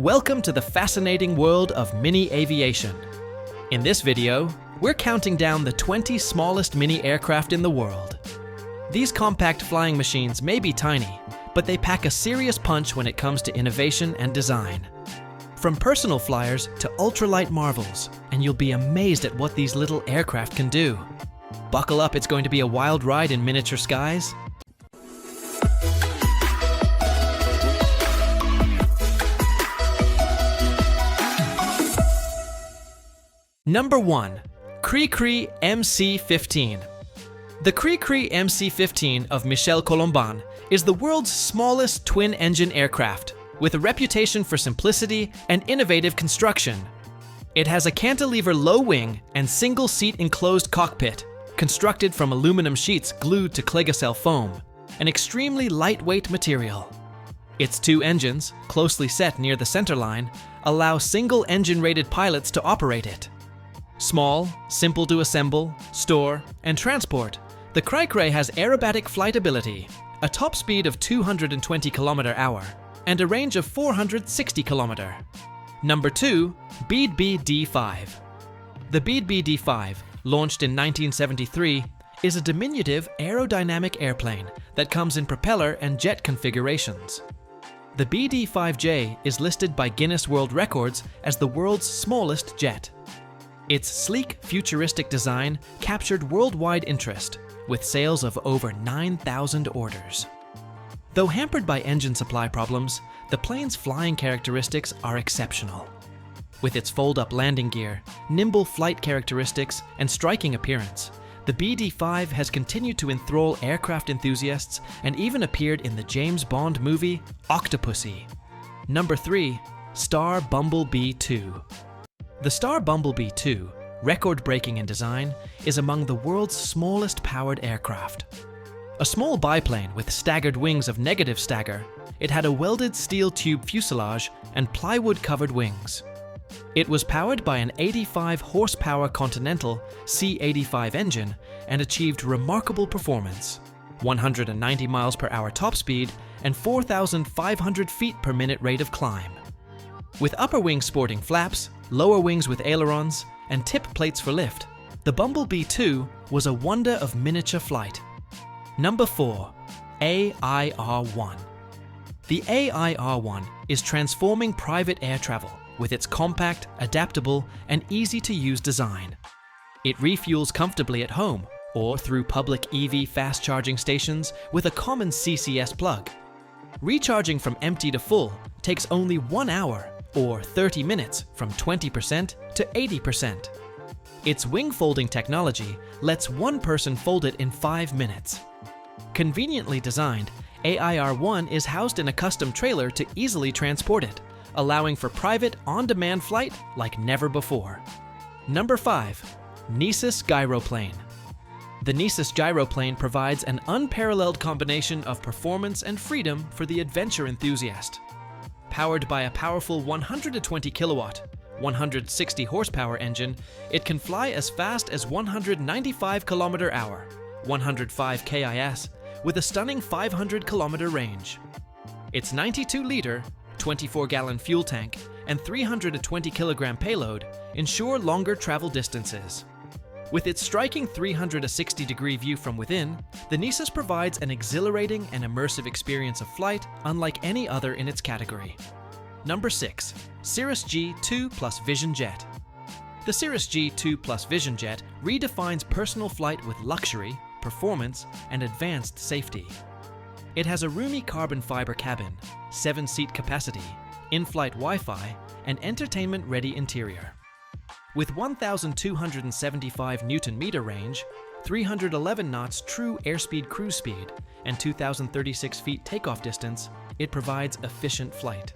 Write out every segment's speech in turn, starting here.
Welcome to the fascinating world of mini aviation. In this video, we're counting down the 20 smallest mini aircraft in the world. These compact flying machines may be tiny, but they pack a serious punch when it comes to innovation and design. From personal flyers to ultralight marvels, and you'll be amazed at what these little aircraft can do. Buckle up, it's going to be a wild ride in miniature skies. Number 1. Cri-Cri MC-15. The Cri-Cri MC-15 of Michel Colomban is the world's smallest twin-engine aircraft, with a reputation for simplicity and innovative construction. It has a cantilever low wing and single-seat enclosed cockpit, constructed from aluminum sheets glued to Clegacell foam, an extremely lightweight material. Its two engines, closely set near the centerline, allow single-engine-rated pilots to operate it. Small, simple to assemble, store, and transport, the Cri-Cri has aerobatic flight ability, a top speed of 220 km/h, and a range of 460 km. Number 2. Bede BD-5. The Bede BD-5, launched in 1973, is a diminutive aerodynamic airplane that comes in propeller and jet configurations. The BD-5J is listed by Guinness World Records as the world's smallest jet. Its sleek, futuristic design captured worldwide interest, with sales of over 9,000 orders. Though hampered by engine supply problems, the plane's flying characteristics are exceptional. With its fold-up landing gear, nimble flight characteristics, and striking appearance, the BD-5 has continued to enthrall aircraft enthusiasts and even appeared in the James Bond movie Octopussy. Number 3. Starr Bumble Bee 2. The Starr Bumble Bee 2, record-breaking in design, is among the world's smallest powered aircraft. A small biplane with staggered wings of negative stagger, it had a welded steel tube fuselage and plywood-covered wings. It was powered by an 85-horsepower Continental C85 engine and achieved remarkable performance: 190 mph top speed and 4,500 feet per minute rate of climb. With upper wings sporting flaps, lower wings with ailerons, and tip plates for lift, the Bumble Bee 2 was a wonder of miniature flight. Number 4. AIR-1. The AIR-1 is transforming private air travel with its compact, adaptable, and easy-to-use design. It refuels comfortably at home or through public EV fast charging stations with a common CCS plug. Recharging from empty to full takes only 1 hour or 30 minutes from 20% to 80%. Its wing folding technology lets one person fold it in 5 minutes. Conveniently designed, AIR-1 is housed in a custom trailer to easily transport it, allowing for private, on-demand flight like never before. Number 5. Nisus Gyroplane. The Nisus Gyroplane provides an unparalleled combination of performance and freedom for the adventure enthusiast. Powered by a powerful 120 kilowatt, 160 horsepower engine, it can fly as fast as 195 km/h, 105 KIS, with a stunning 500 km range. Its 92-liter, 24-gallon fuel tank and 320 kg payload ensure longer travel distances. With its striking 360-degree view from within, the Nisus provides an exhilarating and immersive experience of flight unlike any other in its category. Number 6. Cirrus G2 Vision Jet. The Cirrus G2 Vision Jet redefines personal flight with luxury, performance, and advanced safety. It has a roomy carbon fiber cabin, 7-seat capacity, in-flight Wi-Fi, and entertainment-ready interior. With 1,275 Nm range, 311 knots true airspeed cruise speed, and 2,036 feet takeoff distance, it provides efficient flight.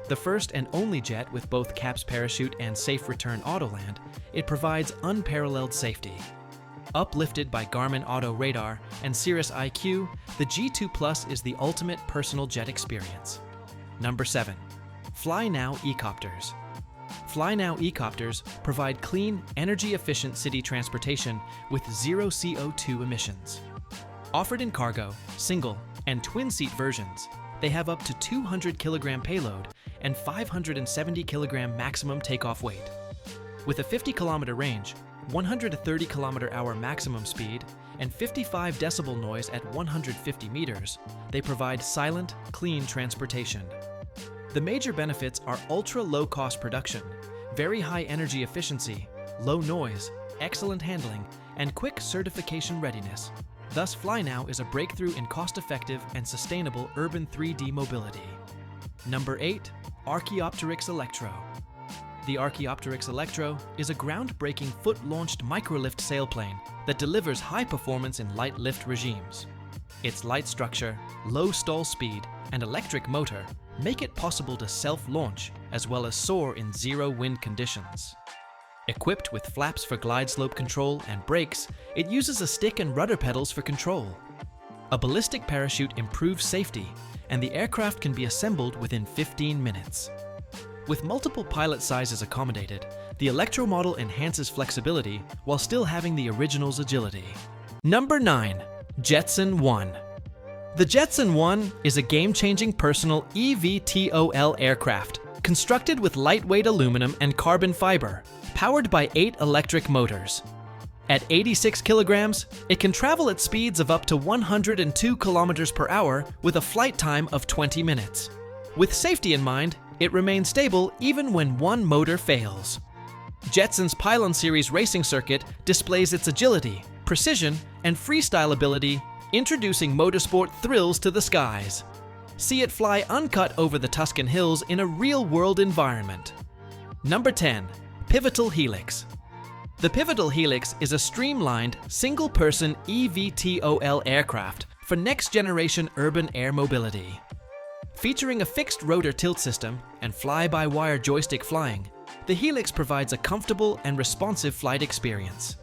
The first and only jet with both CAPS parachute and safe return autoland, it provides unparalleled safety. Uplifted by Garmin Auto Radar and Cirrus IQ, the G2 Plus is the ultimate personal jet experience. Number 7. FlyNow eCopters. FlyNow eCopters provide clean, energy-efficient city transportation with zero CO2 emissions. Offered in cargo, single, and twin-seat versions, they have up to 200 kg payload and 570 kg maximum takeoff weight. With a 50 km range, 130 km/h maximum speed, and 55 decibel noise at 150 meters, they provide silent, clean transportation. The major benefits are ultra-low cost production, very high energy efficiency, low noise, excellent handling, and quick certification readiness. Thus, FlyNow is a breakthrough in cost-effective and sustainable urban 3D mobility. Number 8. Archaeopteryx Electro. The Archaeopteryx Electro is a groundbreaking foot-launched microlift sailplane that delivers high performance in light lift regimes. Its light structure, low stall speed, and electric motor make it possible to self-launch as well as soar in zero wind conditions. Equipped with flaps for glide slope control and brakes, it uses a stick and rudder pedals for control. A ballistic parachute improves safety, and the aircraft can be assembled within 15 minutes. With multiple pilot sizes accommodated, the Electro model enhances flexibility while still having the original's agility. Number 9. Jetson One. The Jetson One is a game-changing personal eVTOL aircraft, constructed with lightweight aluminum and carbon fiber, powered by 8 electric motors. At 86 kilograms, it can travel at speeds of up to 102 kilometers per hour with a flight time of 20 minutes. With safety in mind, it remains stable even when one motor fails. Jetson's Pylon Series racing circuit displays its agility, precision, and freestyle ability, introducing motorsport thrills to the skies. See it fly uncut over the Tuscan hills in a real-world environment. Number 10. Pivotal Helix. The Pivotal Helix is a streamlined, single-person eVTOL aircraft for next-generation urban air mobility. Featuring a fixed rotor tilt system and fly-by-wire joystick flying, the Helix provides a comfortable and responsive flight experience.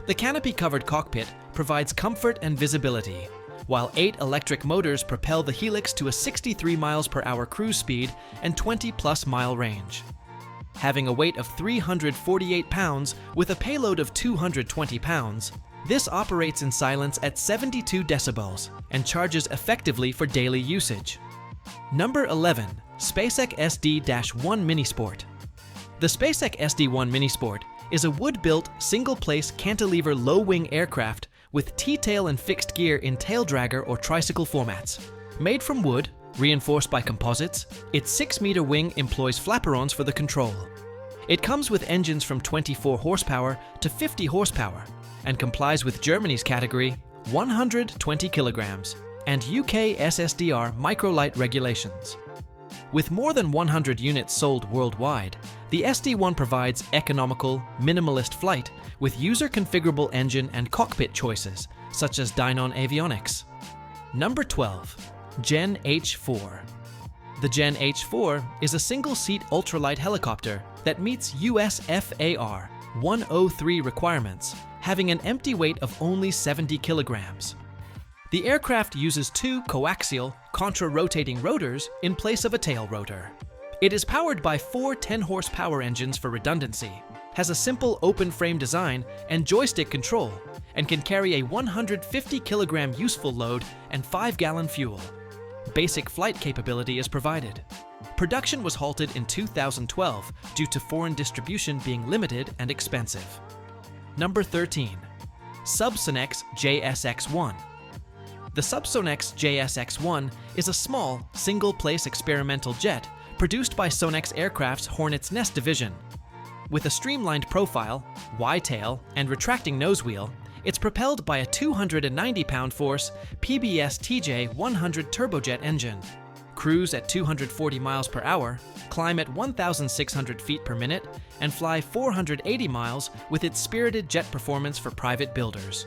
The canopy-covered cockpit provides comfort and visibility, while 8 electric motors propel the Helix to a 63 mph cruise speed and 20+ mile range. Having a weight of 348 pounds with a payload of 220 pounds, this operates in silence at 72 decibels and charges effectively for daily usage. Number 11. Spacek SD-1 Minisport. The Spacek SD-1 Minisport is a wood-built, single-place cantilever low-wing aircraft with T-tail and fixed gear in tail dragger or tricycle formats. Made from wood, reinforced by composites, its 6-meter wing employs flaperons for the control. It comes with engines from 24 horsepower to 50 horsepower and complies with Germany's category 120 kilograms and UK SSDR microlight regulations. With more than 100 units sold worldwide, the SD-1 provides economical, minimalist flight with user-configurable engine and cockpit choices, such as Dynon avionics. Number 12. Gen H4. The Gen H4 is a single-seat ultralight helicopter that meets US FAR 103 requirements, having an empty weight of only 70 kilograms. The aircraft uses 2 coaxial, contra-rotating rotors in place of a tail rotor. It is powered by 4 10-horsepower engines for redundancy, has a simple open-frame design and joystick control, and can carry a 150-kilogram useful load and 5-gallon fuel. Basic flight capability is provided. Production was halted in 2012 due to foreign distribution being limited and expensive. Number 13. Subsonex JSX-1. The Subsonex JSX-1 is a small, single-place experimental jet produced by Sonex Aircraft's Hornet's Nest division. With a streamlined profile, Y-tail, and retracting nose wheel, it's propelled by a 290-pound force PBS TJ-100 turbojet engine. Cruise at 240 miles per hour, climb at 1,600 feet per minute, and fly 480 miles with its spirited jet performance for private builders.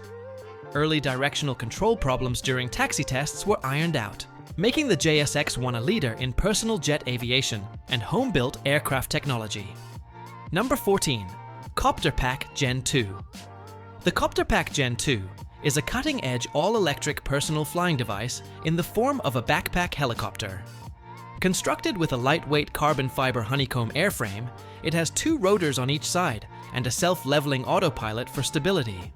Early directional control problems during taxi tests were ironed out, making the JSX-1 a leader in personal jet aviation and home-built aircraft technology. Number 14. CopterPack Gen 2. The CopterPack Gen 2 is a cutting-edge all-electric personal flying device in the form of a backpack helicopter. Constructed with a lightweight carbon fiber honeycomb airframe, it has 2 rotors on each side and a self-leveling autopilot for stability.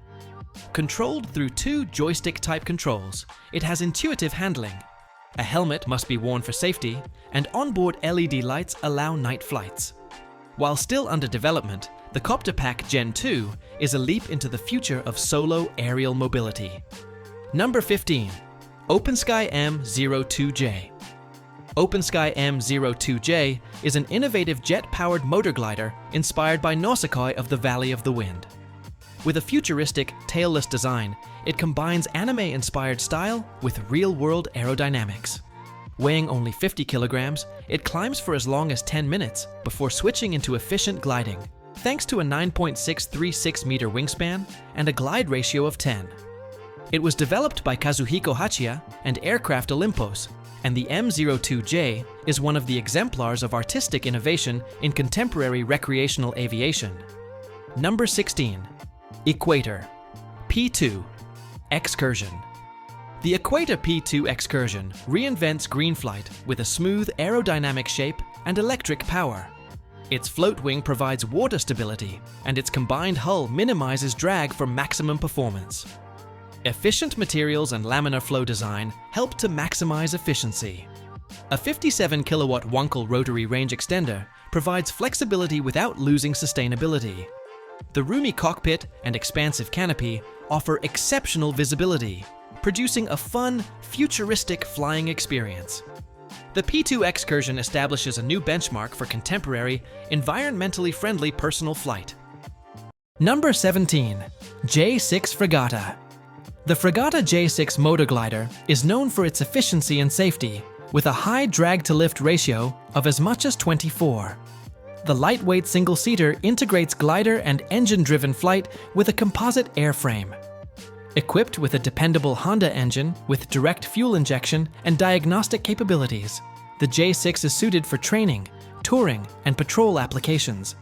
Controlled through 2 joystick-type controls, it has intuitive handling. A helmet must be worn for safety, and onboard LED lights allow night flights. While still under development, the CopterPack Gen 2 is a leap into the future of solo aerial mobility. Number 15. Opensky M-02J. Opensky M-02J is an innovative jet-powered motor glider inspired by Nausicaa of the Valley of the Wind. With a futuristic, tailless design, it combines anime-inspired style with real-world aerodynamics. Weighing only 50 kilograms, it climbs for as long as 10 minutes before switching into efficient gliding, thanks to a 9.636-meter wingspan and a glide ratio of 10. It was developed by Kazuhiko Hachiya and Aircraft Olympos, and the M-02J is one of the exemplars of artistic innovation in contemporary recreational aviation. Number 16. Equator P2 Xcursion. The Equator P2 Xcursion reinvents green flight with a smooth aerodynamic shape and electric power. Its float wing provides water stability, and its combined hull minimizes drag for maximum performance. Efficient materials and laminar flow design help to maximize efficiency. A 57 kilowatt Wankel rotary range extender provides flexibility without losing sustainability. The roomy cockpit and expansive canopy offer exceptional visibility, producing a fun, futuristic flying experience. The P2 Xcursion establishes a new benchmark for contemporary, environmentally friendly personal flight. Number 17. J6 Fregata. The Fregata J6 motor glider is known for its efficiency and safety, with a high drag-to-lift ratio of as much as 24. The lightweight single-seater integrates glider and engine-driven flight with a composite airframe. Equipped with a dependable Honda engine with direct fuel injection and diagnostic capabilities, the J6 is suited for training, touring, and patrol applications.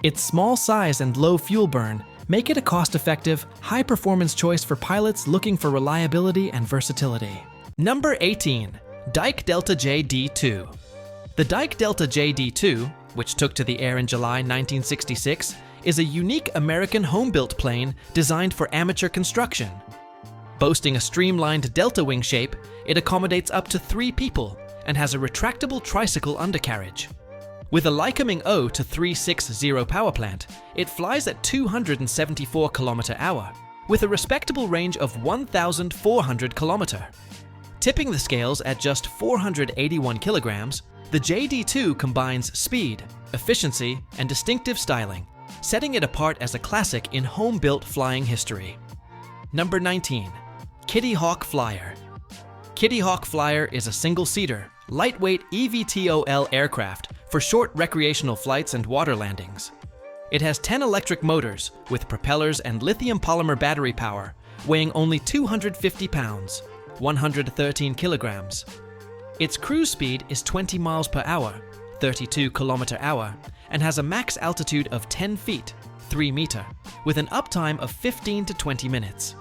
Its small size and low fuel burn make it a cost-effective, high-performance choice for pilots looking for reliability and versatility. Number 18. Dyke Delta JD2. The Dyke Delta JD2, which took to the air in July 1966, is a unique American home-built plane designed for amateur construction. Boasting a streamlined delta wing shape, it accommodates up to 3 people and has a retractable tricycle undercarriage. With a Lycoming O-360 power plant, it flies at 274 km/h, with a respectable range of 1,400 km. Tipping the scales at just 481 kilograms, the JD2 combines speed, efficiency, and distinctive styling, setting it apart as a classic in home-built flying history. Number 19. Kitty Hawk Flyer. Kitty Hawk Flyer is a single-seater, lightweight eVTOL aircraft for short recreational flights and water landings. It has 10 electric motors with propellers and lithium polymer battery power, weighing only 250 pounds, 113 kilograms. Its cruise speed is 20 miles per hour, 32 km/h, and has a max altitude of 10 feet, 3 meter, with an uptime of 15 to 20 minutes.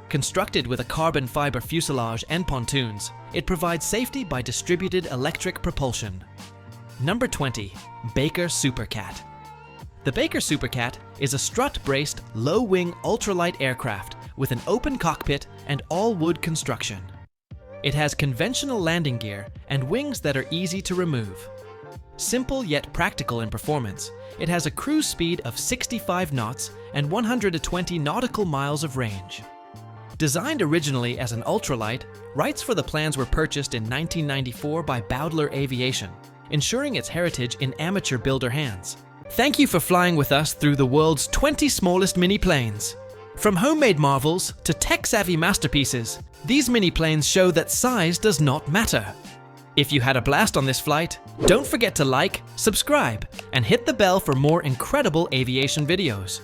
Constructed with a carbon fiber fuselage and pontoons, it provides safety by distributed electric propulsion. Number 20. Baker Supercat. The Baker Supercat is a strut-braced, low-wing ultralight aircraft with an open cockpit and all-wood construction. It has conventional landing gear and wings that are easy to remove. Simple yet practical in performance, it has a cruise speed of 65 knots and 120 nautical miles of range. Designed originally as an ultralight, rights for the plans were purchased in 1994 by Bowdler Aviation, ensuring its heritage in amateur builder hands. Thank you for flying with us through the world's 20 smallest mini-planes. From homemade marvels to tech-savvy masterpieces, these mini-planes show that size does not matter. If you had a blast on this flight, don't forget to like, subscribe, and hit the bell for more incredible aviation videos.